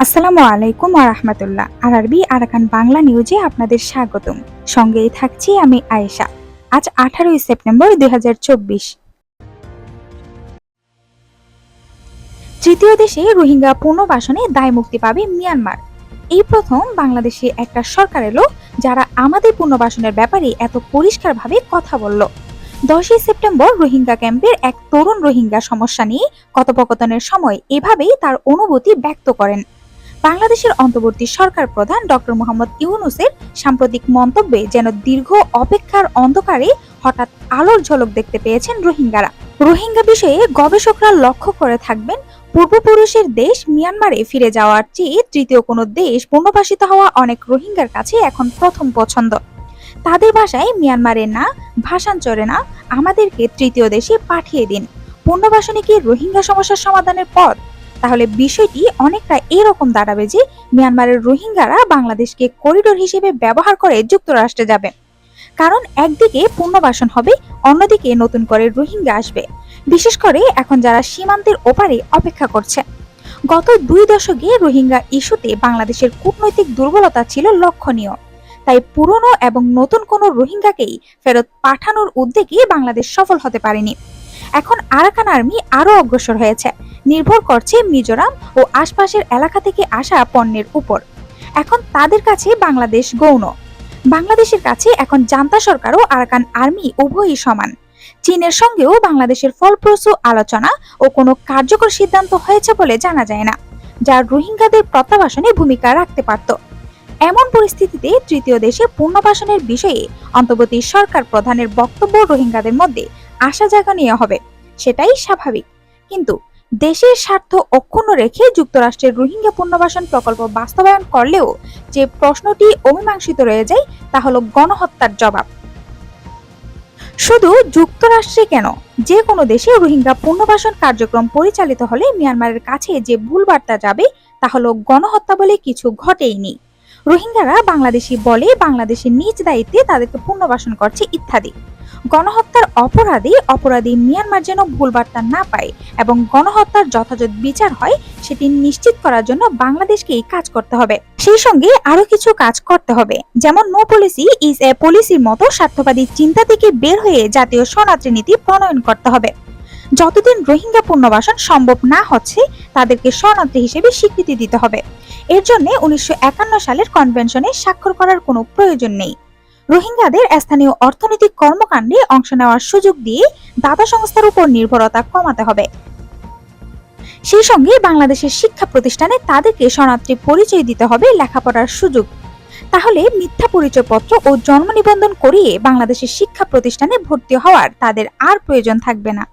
আসসালামু আলাইকুম ওয়া রাহমাতুল্লাহ। আরবি আরাকান বাংলা নিউজে আপনাদের স্বাগতম। সঙ্গেই থাকছি আমি আয়েশা। আজ 18 সেপ্টেম্বর 2024। তৃতীয় দেশে রোহিঙ্গা পুনর্বাসনে দায় মুক্তি পাবে মিয়ানমার। এই প্রথম বাংলাদেশে একটা সরকার এলো যারা আমাদের পুনর্বাসনের ব্যাপারে এত পরিষ্কারভাবে কথা বলল। 10 সেপ্টেম্বর রোহিঙ্গা ক্যাম্পের এক তরুণ রোহিঙ্গা সমস্যা নিয়ে কথোপকথনের সময় এভাবেই তার অনুভূতি ব্যক্ত করেন। বাংলাদেশের অন্তর্বর্তী সরকার প্রধান ডক্টর মোহাম্মদ ইউনূসের সাম্প্রতিক মন্তব্যে যেন দীর্ঘ অপেক্ষার অন্ধকারে হঠাৎ আলোর ঝলক দেখতে পেয়েছেন রোহিঙ্গারা। রোহিঙ্গা বিষয়ে গবেষকরা লক্ষ্য করে থাকবেন, পূর্বপুরুষের দেশ মিয়ানমারে ফিরে যাওয়ার চেয়ে তৃতীয় কোনো দেশ পুনর্বাসিত হওয়া অনেক রোহিঙ্গার কাছে এখন প্রথম পছন্দ। তাদের ভাষায় মিয়ানমারে না, ভাষান্তরে না, আমাদেরকে তৃতীয় দেশে পাঠিয়ে দিন। পুনর্বাসনে কি রোহিঙ্গা সমস্যার সমাধানের পথ? তাহলে বিষয়টি অনেকটা এরকম দাঁড়াবে যে মিয়ানমারের রোহিঙ্গারা বাংলাদেশকে করিডোর হিসেবে ব্যবহার করে যুক্তরাষ্ট্রে যাবে। কারণ একদিকে পুনর্বাসন হবে, অন্যদিকে নতুন করে রোহিঙ্গা আসবে, বিশেষ করে এখন যারা সীমান্তের ওপারে অপেক্ষা করছে। গত 2 দশকে রোহিঙ্গা ইস্যুতে বাংলাদেশের কূটনৈতিক দুর্বলতা ছিল লক্ষণীয়। তাই পুরনো এবং নতুন কোনো রোহিঙ্গাকেই ফেরত পাঠানোর উদ্যোগে বাংলাদেশ সফল হতে পারেনি। এখন আরাকান আর্মি আরো অগ্রসর হয়েছে, নির্ভর করছে মিজোরাম ও আশপাশের এলাকা থেকে আসা পণ্যের উপর। এখন তাদের কাছে বাংলাদেশ গৌণ। বাংলাদেশের কাছে এখন জান্তা সরকার ও আরাকান আর্মি উভয়ই সমান। চীনের সঙ্গেও বাংলাদেশের ফলপ্রসূ আলোচনা ও কোনো কার্যকর সিদ্ধান্ত হয়েছে বলে জানা যায় না, যা রোহিঙ্গাদের প্রত্যাবাসনে ভূমিকা রাখতে পারত। এমন পরিস্থিতিতে তৃতীয় দেশে পুনর্বাসনের বিষয়ে অন্তর্বর্তী সরকার প্রধানের বক্তব্য রোহিঙ্গাদের মধ্যে আশা জাগানিয়া হবে, সেটাই স্বাভাবিক। কিন্তু দেশের স্বার্থ অক্ষুণ্ণ রেখে যুক্তরাষ্ট্রের রোহিঙ্গা পুনর্বাসন প্রকল্প বাস্তবায়ন করলেও যে প্রশ্নটি অমীমাংসিত রয়ে যায় তা হলো গণহত্যার জবাব। শুধু যুক্তরাষ্ট্রে কেন, যে কোনো দেশে রোহিঙ্গা পুনর্বাসন কার্যক্রম পরিচালিত হলে মিয়ানমারের কাছে যে ভুল বার্তা যাবে তা হলো গণহত্যা বলে কিছু ঘটেইনি, রোহিঙ্গারা বাংলাদেশি বলে বাংলাদেশের নিজ দায়িত্বে তাদেরকে পুনর্বাসন করছে ইত্যাদি। গণহত্যার অপরাধী মিয়ানমার যেন ভুল বার্তা না পায় এবং গণহত্যার যথাযথ বিচার হয় সেটি নিশ্চিত করার জন্য বাংলাদেশকেই কাজ করতে হবে। সেই সঙ্গে আরো কিছু কাজ করতে হবে, যেমন নো পলিসি ইজ এ পলিসির মতো স্বার্থবাদী চিন্তা থেকে বের হয়ে জাতীয় শরণার্থী নীতি প্রণয়ন করতে হবে। যতদিন রোহিঙ্গা পুনর্বাসন সম্ভব না হচ্ছে তাদেরকে শরণার্থী হিসেবে স্বীকৃতি দিতে হবে। এর জন্য 1951 সালের কনভেনশনে স্বাক্ষর করার কোনো প্রয়োজন নেই। রোহিঙ্গাদের স্থানীয় অর্থনৈতিক কর্মকাণ্ডে অংশ নেওয়ার সুযোগ দিয়ে দাতা সংস্থার উপর নির্ভরতা কমাতে হবে। সেই সঙ্গে বাংলাদেশের শিক্ষা প্রতিষ্ঠানে তাদেরকে শরণার্থী পরিচয় দিতে হবে, লেখাপড়ার সুযোগ। তাহলে মিথ্যা পরিচয়পত্র ও জন্ম নিবন্ধন করিয়ে বাংলাদেশের শিক্ষা প্রতিষ্ঠানে ভর্তি হওয়ার তাদের আর প্রয়োজন থাকবে না।